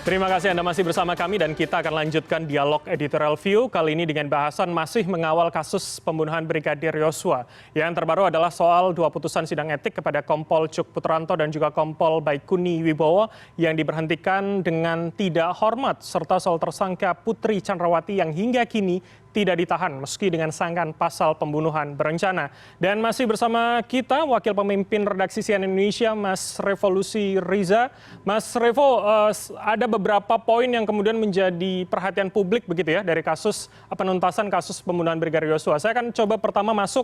Terima kasih Anda masih bersama kami dan kita akan lanjutkan dialog editorial view kali ini dengan bahasan masih mengawal kasus pembunuhan Brigadir Yosua. Yang terbaru adalah soal dua putusan sidang etik kepada Kompol Cuk Putranto dan juga Kompol Baikuni Wibowo yang diberhentikan dengan tidak hormat serta soal tersangka Putri Chandrawati yang hingga kini tidak ditahan meski dengan sangkaan pasal pembunuhan berencana. Dan masih bersama kita Wakil Pemimpin Redaksi CNN Indonesia Mas Revolusi Riza. Mas Revo, ada beberapa poin yang kemudian menjadi perhatian publik begitu ya dari kasus penuntasan kasus pembunuhan Brigadir Yosua. Saya akan coba pertama masuk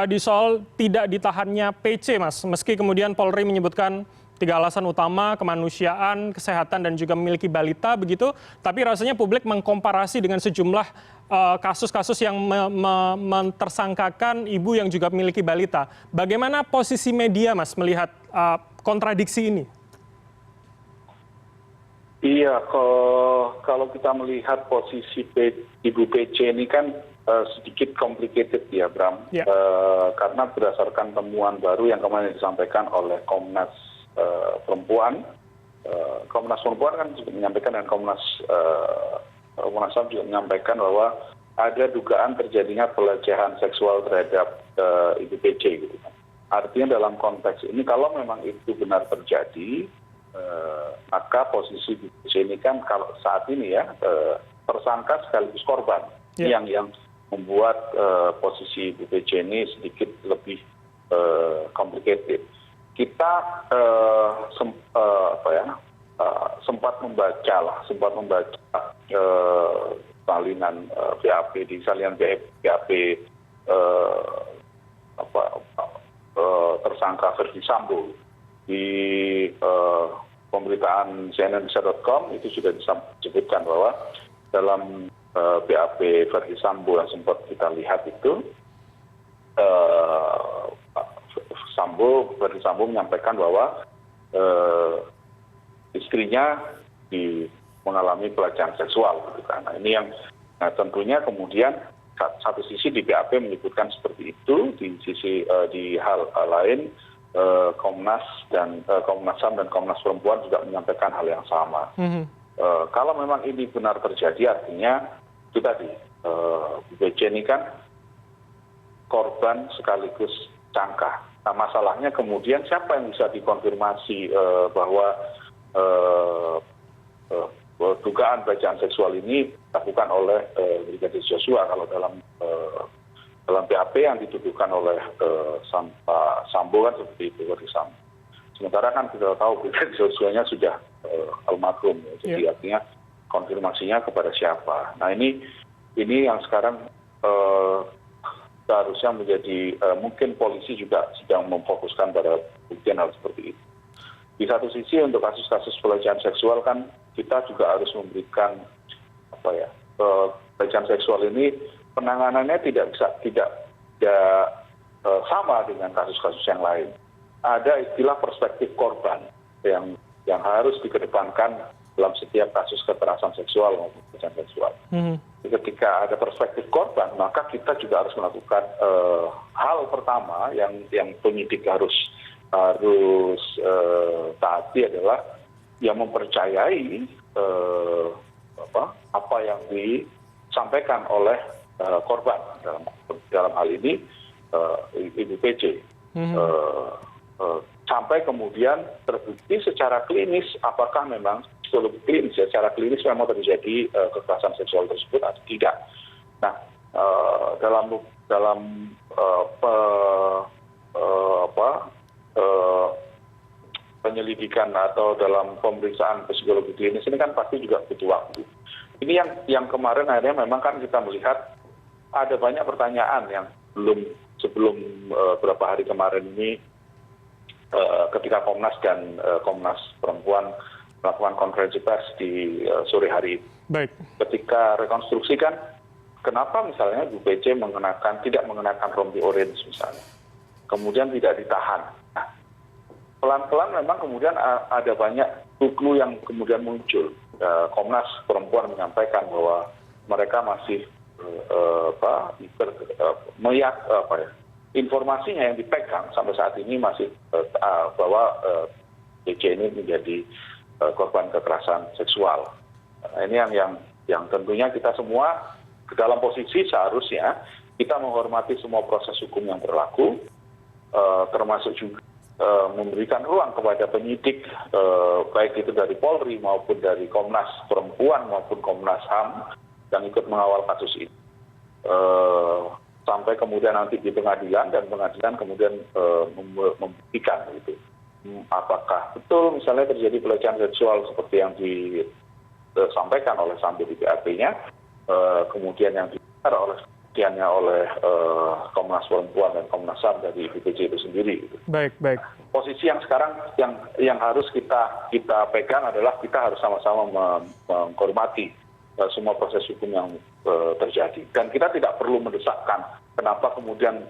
di soal tidak ditahannya PC, Mas. Meski kemudian Polri menyebutkan 3 alasan utama, kemanusiaan, kesehatan, dan juga memiliki balita begitu. Tapi rasanya publik mengkomparasi dengan sejumlah kasus-kasus yang mentersangkakan ibu yang juga memiliki balita. Bagaimana posisi media, Mas, melihat kontradiksi ini? Iya, kalau kita melihat posisi Ibu PC ini kan sedikit complicated ya, Bram. Ya. Karena berdasarkan temuan baru yang kemarin disampaikan oleh Komnas Perempuan. Komnas Perempuan kan juga menyampaikan dan Komnas HAM juga menyampaikan bahwa ada dugaan terjadinya pelecehan seksual terhadap Ibu PC gitu kan. Artinya dalam konteks ini kalau memang itu benar terjadi, maka posisi Ibu PC ini kan kalau saat ini ya tersangka sekaligus korban yang membuat posisi Ibu PC ini sedikit lebih complicated. Kita sempat membaca salinan BAP di salinan BAP tersangka Verdi Sambo di pemberitaan cnnindonesia.com itu sudah disebutkan bahwa dalam BAP Verdi Sambo yang sempat kita lihat itu Verdi Sambo menyampaikan bahwa istrinya mengalami pelecehan seksual. Gitu kan. Nah, ini yang tentunya kemudian satu sisi di BAP menyebutkan seperti itu, di sisi di hal lain Komnas HAM dan Komnas Perempuan juga menyampaikan hal yang sama. Kalau memang ini benar terjadi, artinya itu tadi BC ini kan korban sekaligus cangkah. Nah, masalahnya kemudian siapa yang bisa dikonfirmasi bahwa dugaan pelecehan seksual ini dilakukan oleh Brigadir Yosua kalau dalam BAP yang dituduhkan oleh Sambo kan seperti itu Verdi Sambo. Sementara kan kita tahu Brigadir Yosua-nya sudah almarhum, jadi artinya konfirmasinya kepada siapa. Nah ini yang sekarang seharusnya menjadi mungkin polisi juga sedang memfokuskan pada buktian hal seperti itu. Di satu sisi untuk kasus-kasus pelecehan seksual kan kita juga harus memberikan pelecehan seksual ini penanganannya tidak sama dengan kasus-kasus yang lain. Ada istilah perspektif korban yang harus dikedepankan dalam setiap kasus kekerasan seksual maupun pelecehan seksual. Ketika ada perspektif korban, maka kita juga harus melakukan hal pertama yang penyidik harus taati adalah yang mempercayai apa yang disampaikan oleh korban dalam hal ini Ibu PC. Sampai kemudian terbukti secara klinis apakah memang psikologi klinis secara klinis memang terjadi kekerasan seksual tersebut atau tidak. Nah, dalam penyelidikan atau dalam pemeriksaan psikologi klinis ini kan pasti juga butuh waktu. Ini yang kemarin akhirnya memang kan kita melihat ada banyak pertanyaan yang sebelum beberapa hari kemarin ini ketika Komnas dan Komnas Perempuan melakukan konferensi pers di sore hari ini. Baik. Ketika rekonstruksi kan kenapa misalnya Bu PC tidak mengenakan rompi orange misalnya, kemudian tidak ditahan. Nah, pelan-pelan memang kemudian ada banyak clue yang kemudian muncul. Komnas Perempuan menyampaikan bahwa mereka masih informasinya yang dipegang sampai saat ini masih bahwa PC ini menjadi korban kekerasan seksual. Nah, ini yang tentunya kita semua dalam posisi seharusnya kita menghormati semua proses hukum yang berlaku, termasuk juga memberikan ruang kepada penyidik, baik itu dari Polri maupun dari Komnas Perempuan maupun Komnas HAM yang ikut mengawal kasus ini. Sampai kemudian nanti di pengadilan, dan pengadilan kemudian membuktikan gitu. Apakah betul misalnya terjadi pelecehan seksual seperti yang disampaikan oleh Sambo di BAP-nya, kemudian yang didengar oleh Komnas Perempuan dan Komnas HAM dari BPJ itu sendiri. Gitu. Baik. Posisi yang sekarang yang harus kita pegang adalah kita harus sama-sama menghormati semua proses hukum yang terjadi, dan kita tidak perlu mendesakkan kenapa kemudian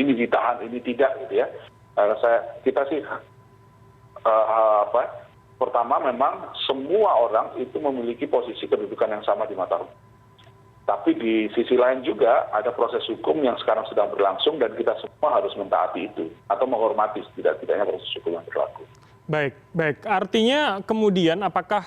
ini ditahan, ini tidak, gitu ya. Kita sih pertama memang semua orang itu memiliki posisi kedudukan yang sama di mata hukum. Tapi di sisi lain juga ada proses hukum yang sekarang sedang berlangsung dan kita semua harus mentaati itu atau menghormati tidak-tidaknya proses hukum yang berlaku. Baik. Artinya kemudian apakah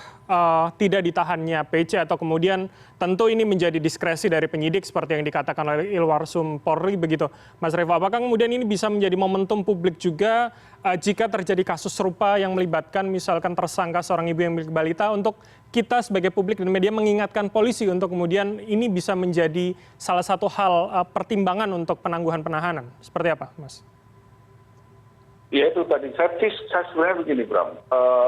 tidak ditahannya PC atau kemudian tentu ini menjadi diskresi dari penyidik seperti yang dikatakan oleh Ilwarsum Polri begitu, Mas Revo. Apakah kemudian ini bisa menjadi momentum publik juga jika terjadi kasus serupa yang melibatkan misalkan tersangka seorang ibu yang milik balita, untuk kita sebagai publik dan media mengingatkan polisi untuk kemudian ini bisa menjadi salah satu hal pertimbangan untuk penangguhan penahanan. Seperti apa, Mas? Ya itu tadi, saya sebenarnya begini Bram,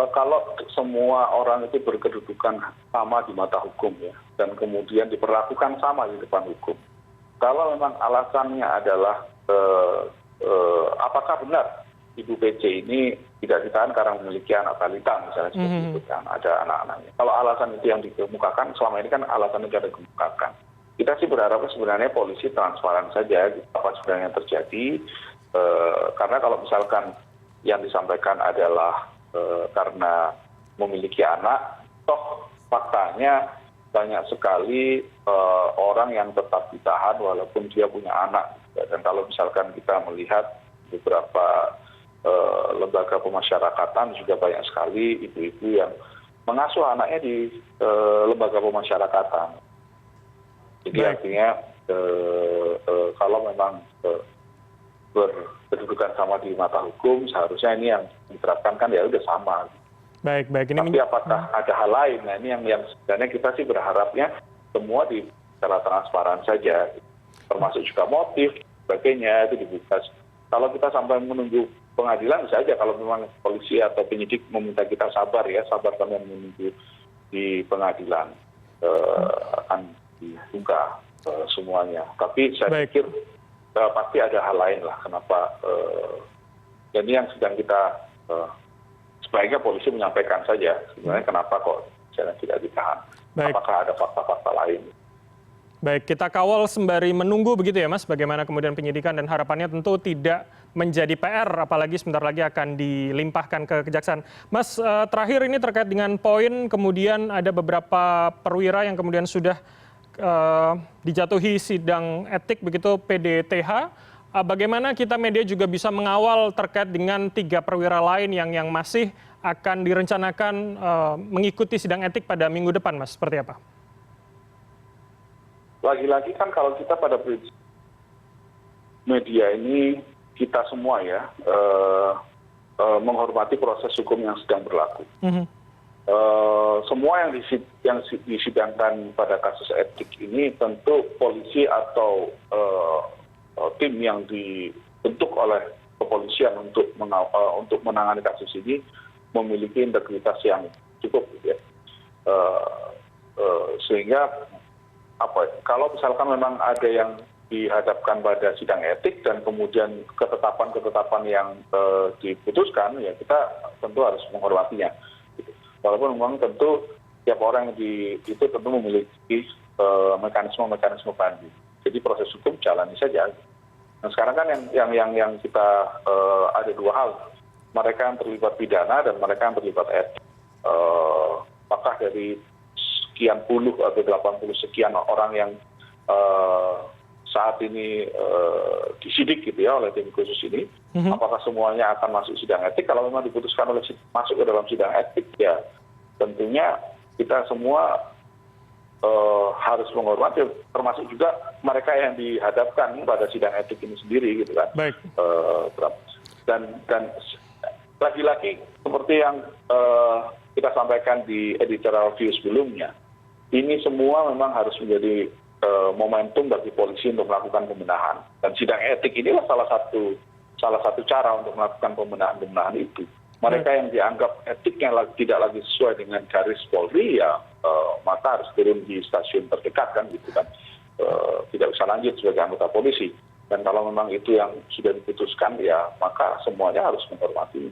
kalau semua orang itu berkedudukan sama di mata hukum ya, dan kemudian diperlakukan sama di depan hukum, kalau memang alasannya adalah apakah benar Ibu PC ini tidak ditahan karena memiliki anak balita misalnya seperti itu kan, ada anak-anaknya. Kalau alasan itu yang dikemukakan, selama ini kan alasan itu ada dikemukakan. Kita sih berharap sebenarnya polisi transparan saja apa sebenarnya yang terjadi. Karena kalau misalkan yang disampaikan adalah karena memiliki anak, toh faktanya banyak sekali orang yang tetap ditahan walaupun dia punya anak. Dan kalau misalkan kita melihat beberapa lembaga pemasyarakatan juga banyak sekali ibu-ibu yang mengasuh anaknya di lembaga pemasyarakatan. Jadi artinya kalau memang berkedudukan sama di mata hukum, seharusnya ini yang diterapkan kan ya udah sama. Baik. Tapi apakah ada hal lain? Nah ini yang sebenarnya kita sih berharapnya semua secara transparan saja, termasuk juga motif, sebagainya itu dibuka. Kalau kita sampai menunggu pengadilan saja, kalau memang polisi atau penyidik meminta kita sabar kami menunggu di pengadilan akan dibuka semuanya. Tapi saya pikir pasti ada hal lain lah kenapa jadi yang sedang kita sebaiknya polisi menyampaikan saja sebenarnya kenapa kok misalnya tidak ditahan. Apakah ada fakta-fakta lain. Baik, kita kawal sembari menunggu begitu ya Mas, bagaimana kemudian penyidikan, dan harapannya tentu tidak menjadi PR apalagi sebentar lagi akan dilimpahkan ke kejaksaan. Mas, terakhir ini terkait dengan poin kemudian ada beberapa perwira yang kemudian sudah dijatuhi sidang etik begitu PDTH. Bagaimana kita media juga bisa mengawal terkait dengan 3 perwira lain yang masih akan direncanakan mengikuti sidang etik pada minggu depan, Mas? Seperti apa? Lagi-lagi kan kalau kita pada prinsip media ini kita semua ya menghormati proses hukum yang sedang berlaku. Semua yang disidangkan pada kasus etik ini tentu polisi atau tim yang dibentuk oleh kepolisian untuk menangani kasus ini memiliki integritas yang cukup, ya. Sehingga kalau misalkan memang ada yang dihadapkan pada sidang etik dan kemudian ketetapan-ketetapan yang diputuskan, ya kita tentu harus menghormatinya. Walaupun memang tentu tiap orang itu tentu memiliki mekanisme banding. Jadi proses hukum jalani saja. Nah sekarang kan yang kita ada 2 hal, mereka yang terlibat pidana dan mereka yang terlibat etik. Apakah dari sekian puluh atau 80 sekian orang yang saat ini disidik gitu ya oleh tim khusus ini, apakah semuanya akan masuk sidang etik? Kalau memang diputuskan masuk ke dalam sidang etik, ya tentunya kita semua harus menghormati, termasuk juga mereka yang dihadapkan pada sidang etik ini sendiri gitu kan. Baik. Dan lagi-lagi seperti yang kita sampaikan di editorial view sebelumnya, ini semua memang harus menjadi momentum bagi polisi untuk melakukan pembenahan. Dan sidang etik inilah salah satu cara untuk melakukan pembenahan itu. Mereka yang dianggap etiknya tidak lagi sesuai dengan garis Polri, ya maka harus turun di stasiun terdekat kan gitu kan. Tidak bisa lanjut sebagai anggota polisi. Dan kalau memang itu yang sudah diputuskan, ya maka semuanya harus menghormati.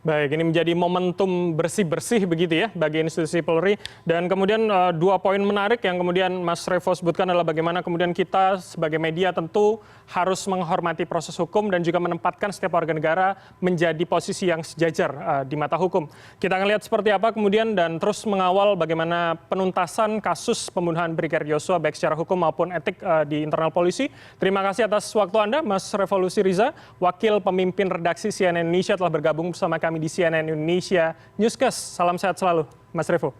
Baik, ini menjadi momentum bersih-bersih begitu ya bagi institusi Polri. Dan kemudian 2 poin menarik yang kemudian Mas Revo sebutkan adalah bagaimana kemudian kita sebagai media tentu harus menghormati proses hukum dan juga menempatkan setiap warga negara menjadi posisi yang sejajar di mata hukum. Kita akan lihat seperti apa kemudian dan terus mengawal bagaimana penuntasan kasus pembunuhan Brigadir Yosua baik secara hukum maupun etik di internal polisi. Terima kasih atas waktu Anda, Mas Revolusi Riza, Wakil Pemimpin Redaksi CNN Indonesia telah bergabung bersama kami di CNN Indonesia Newscast. Salam sehat selalu, Mas Revo.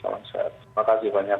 Salam sehat. Terima kasih banyak.